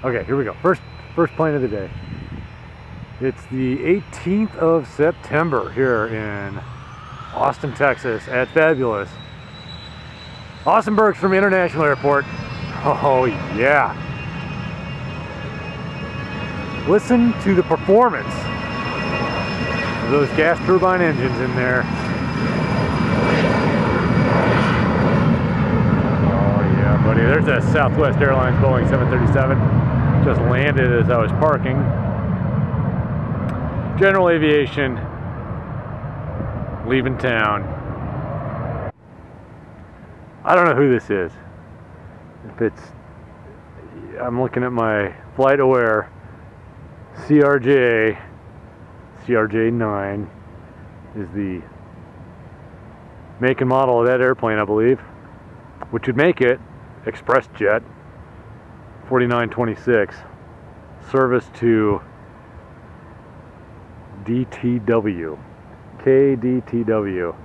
Okay, here we go. First plane of the day. It's the 18th of September here in Austin, Texas at fabulous Bergstrom International Airport. Oh yeah. Listen to the performance of those gas turbine engines in there. Oh yeah, buddy. There's a Southwest Airlines Boeing 737. Just landed as I was parking. General aviation leaving town. I don't know who this is. If it's, I'm looking at my flight aware CRJ9 is the make and model of that airplane, I believe, which would make it express jet 4926, service to DTW, KDTW.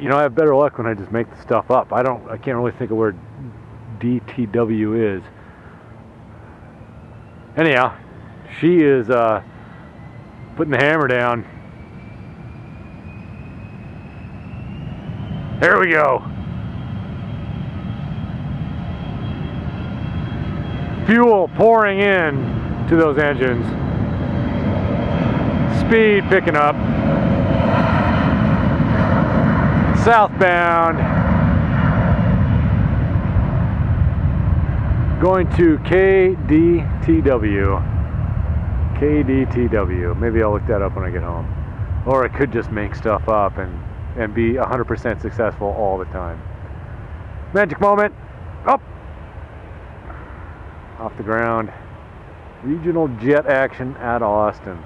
You know, I have better luck when I just make the stuff up. I can't really think of where DTW is. Anyhow, she is putting the hammer down. There we go. Fuel pouring in to those engines. Speed picking up. Southbound. Going to KDTW. KDTW. Maybe I'll look that up when I get home. Or I could just make stuff up and be 100% successful all the time. Magic moment. Up. Off the ground. Regional jet action at Austin.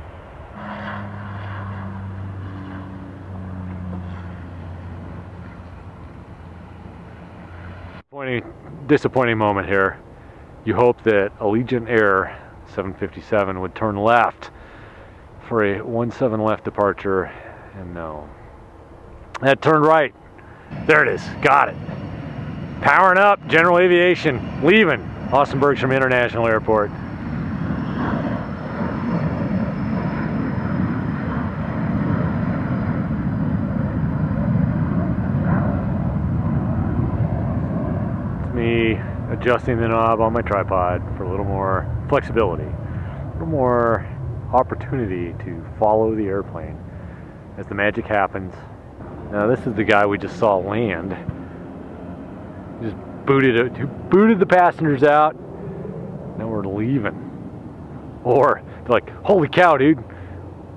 Disappointing moment here. You hope that Allegiant Air 757 would turn left for a 17 left departure, and no. That turned right. There it is. Got it. Powering up. General aviation leaving Austin Bergstrom International Airport. It's me adjusting the knob on my tripod for a little more flexibility, a little more opportunity to follow the airplane as the magic happens. Now this is the guy we just saw land. Just booted the passengers out. Now we're leaving. Or they're like, holy cow, dude,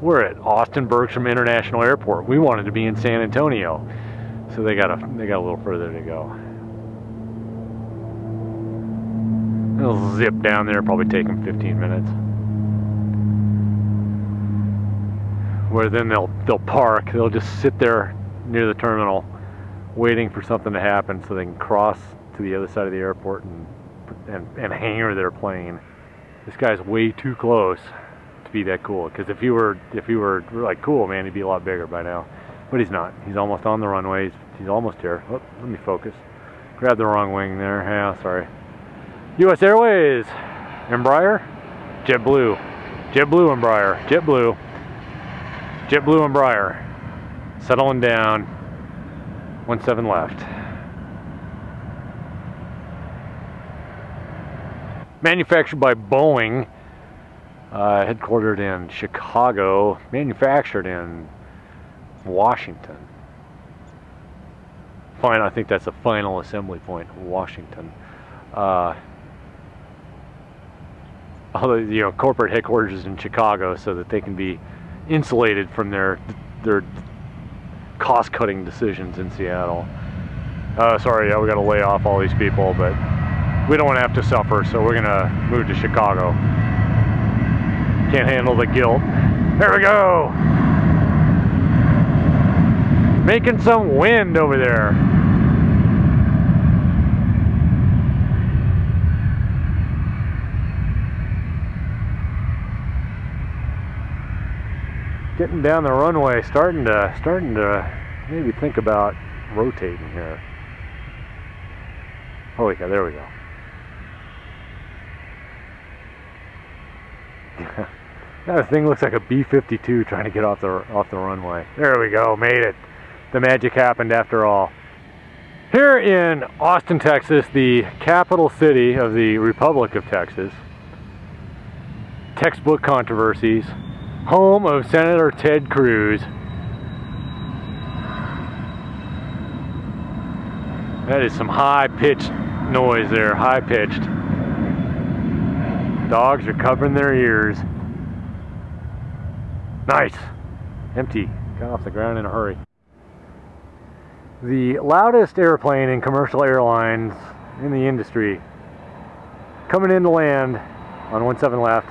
we're at Austin Bergstrom International Airport. We wanted to be in San Antonio. So they got a little further to go. They'll zip down there, probably take them 15 minutes. Where then they'll park. They'll just sit there near the terminal waiting for something to happen so they can cross to the other side of the airport and hangar their plane. This guy's way too close to be that cool, because if he were like cool, man, he'd be a lot bigger by now. But he's not. He's almost on the runway. He's almost here. Oh, let me focus. Grab the wrong wing there. Yeah, sorry. U.S. Airways, Embraer, JetBlue, Embraer, JetBlue, Embraer, settling down, 17 left. Manufactured by Boeing, headquartered in Chicago, manufactured in Washington. Fine, I think that's the final assembly point, Washington. Although, you know, corporate headquarters is in Chicago so that they can be insulated from their cost-cutting decisions in Seattle. Sorry, yeah, we got to lay off all these people, but we don't want to have to suffer, so we're gonna move to Chicago. Can't handle the guilt. There we go. Making some wind over there. Getting down the runway, starting to maybe think about rotating here. Holy cow, there we go. That thing looks like a B-52 trying to get off the runway. There we go, made it. The magic happened after all. Here in Austin, Texas, the capital city of the Republic of Texas, textbook controversies, home of Senator Ted Cruz. That is some high-pitched noise there, high-pitched. Dogs are covering their ears. Nice. Empty. Got off the ground in a hurry. The loudest airplane in commercial airlines in the industry coming in to land on 17 left.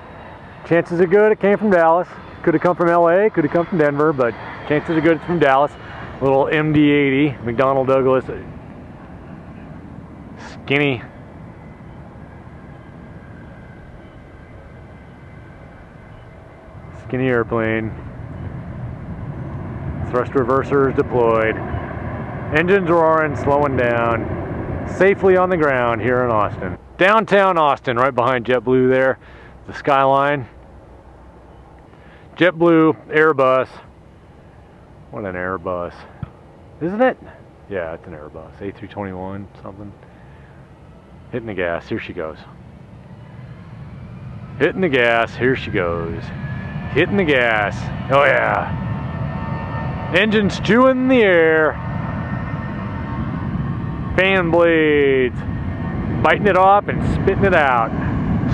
Chances are good it came from Dallas. Could have come from LA, could have come from Denver, but chances are good it's from Dallas. Little MD-80, McDonnell Douglas. Skinny. Skinny airplane. Thrust reversers deployed. Engines roaring, slowing down. Safely on the ground here in Austin. Downtown Austin, right behind JetBlue there. The skyline. JetBlue, Airbus. What an Airbus. Isn't it? Yeah, it's an Airbus. A321 something. Hitting the gas. Here she goes. Hitting the gas. Here she goes. Hitting the gas. Oh yeah. Engines chewing the air. Fan blades. Biting it off and spitting it out.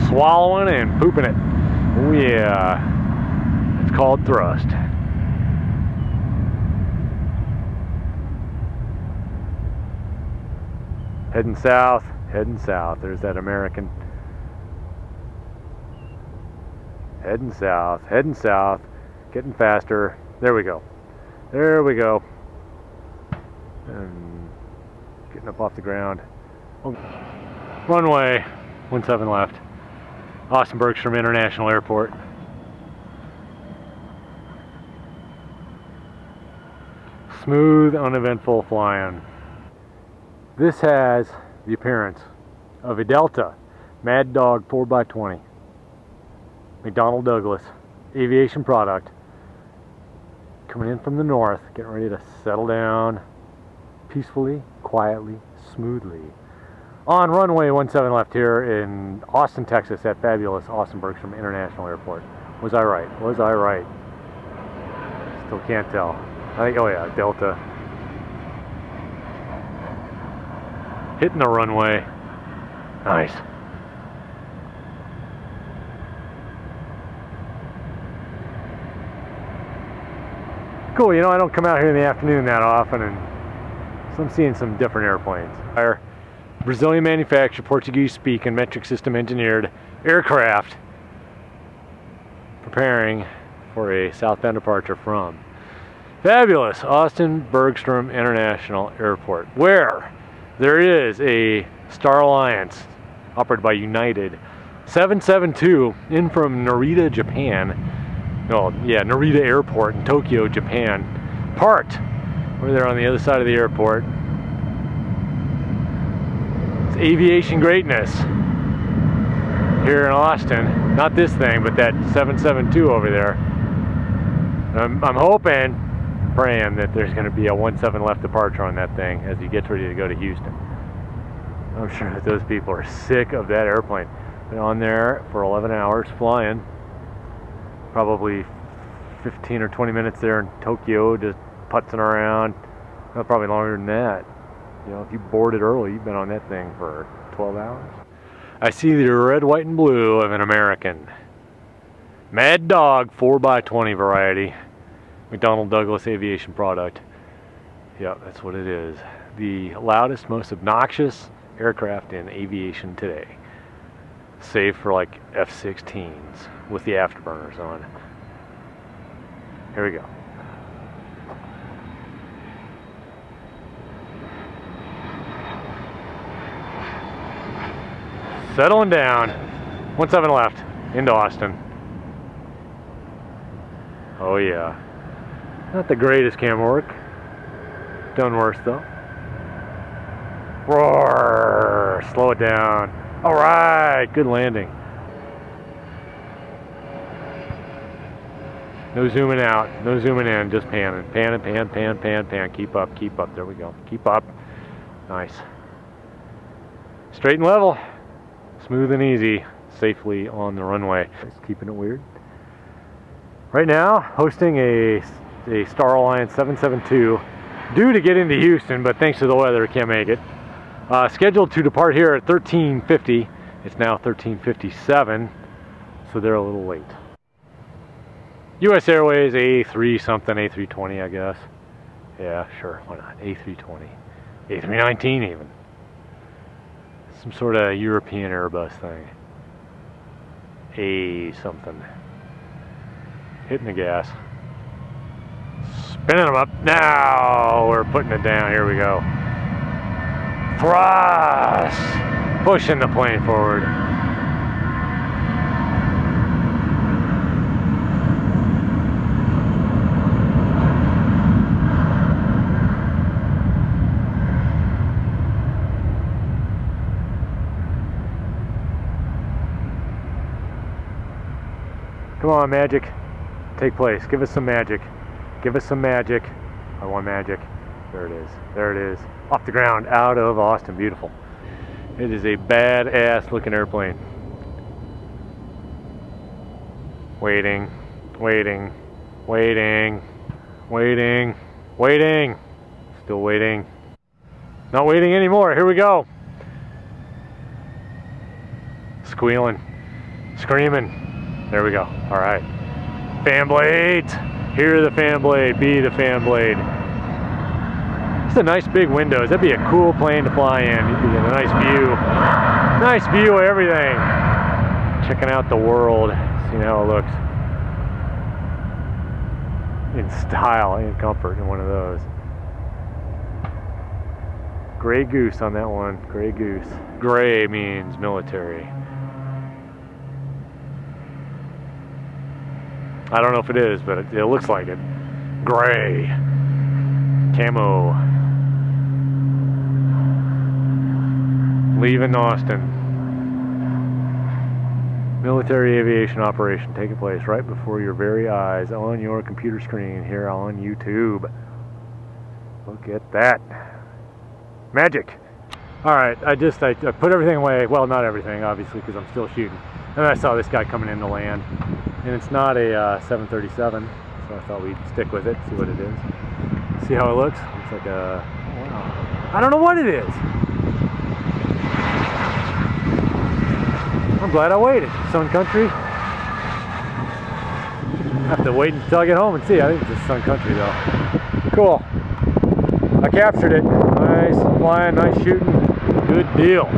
Swallowing and pooping it. Oh yeah. It's called thrust. Heading south. Heading south. There's that American. Heading south. Heading south. Getting faster. There we go. There we go. And getting up off the ground. Oh. Runway 17 left. Austin Bergstrom International Airport. Smooth, uneventful flying. This has the appearance of a Delta Mad Dog 4x20. McDonnell Douglas aviation product. Coming in from the north, getting ready to settle down peacefully, quietly, smoothly. On runway 17 left here in Austin, Texas at fabulous Austin Bergstrom International Airport. Was I right? Was I right? Still can't tell. I think, oh yeah, Delta. Hitting the runway. Nice. Cool, you know, I don't come out here in the afternoon that often, and so I'm seeing some different airplanes. Our Brazilian manufactured, Portuguese speaking, metric system engineered aircraft preparing for a southbound departure from fabulous Austin Bergstrom International Airport, where there is a Star Alliance operated by United 772 in from Narita, Japan. Oh yeah, Narita Airport in Tokyo, Japan. Parked over there on the other side of the airport. It's aviation greatness here in Austin. Not this thing, but that 772 over there. I'm hoping, praying that there's going to be a 17 left departure on that thing as he gets ready to go to Houston. I'm sure that those people are sick of that airplane. Been on there for 11 hours flying. Probably 15 or 20 minutes there in Tokyo, just putzing around. Well, probably longer than that. You know, if you boarded early, you've been on that thing for 12 hours. I see the red, white, and blue of an American Mad Dog 4x20 variety McDonnell Douglas aviation product. Yeah, that's what it is. The loudest, most obnoxious aircraft in aviation today. Save for like F-16s with the afterburners on. Here we go. Settling down. 17 left into Austin. Oh yeah. Not the greatest camera work. Done worse though. Roar! Slow it down. Alright, good landing. No zooming out, no zooming in, just panning. Pan, pan, pan, pan, pan. Keep up, keep up. There we go. Keep up. Nice. Straight and level. Smooth and easy. Safely on the runway. Just keeping it weird. Right now, hosting a Star Alliance 772. Due to get into Houston, but thanks to the weather, can't make it. Scheduled to depart here at 13:50. It's now 13:57, so they're a little late. U.S. Airways A3 something, A320, I guess. Yeah, sure, why not? A320, A319 even. Some sort of European Airbus thing. A something. Hitting the gas. Spinning them up. Now we're putting it down. Here we go. Thrust! Pushing the plane forward. Come on, magic. Take place. Give us some magic. Give us some magic. I want magic. There it is. There it is. Off the ground, out of Austin. Beautiful. It is a badass looking airplane. Waiting. Waiting. Waiting. Waiting. Waiting. Still waiting. Not waiting anymore. Here we go. Squealing. Screaming. There we go. Alright. Fan blades. Hear the fan blade, be the fan blade. It's a nice big windows. That'd be a cool plane to fly in. You get a nice view. Nice view of everything. Checking out the world, seeing how it looks. In style and comfort in one of those. Gray goose on that one. Gray goose. Gray means military. I don't know if it is, but it looks like it. Gray. Camo. Leaving Austin. Military aviation operation taking place right before your very eyes on your computer screen here on YouTube. Look at that. Magic. Alright, I put everything away. Well, not everything, obviously, because I'm still shooting. And I saw this guy coming in to land. And it's not a 737, so I thought we'd stick with it, see what it is. See how it looks? Looks like a... wow. I don't know what it is. I'm glad I waited. Sun Country. I have to wait until I get home and see. I think it's just Sun Country though. Cool. I captured it. Nice flying, nice shooting. Good deal.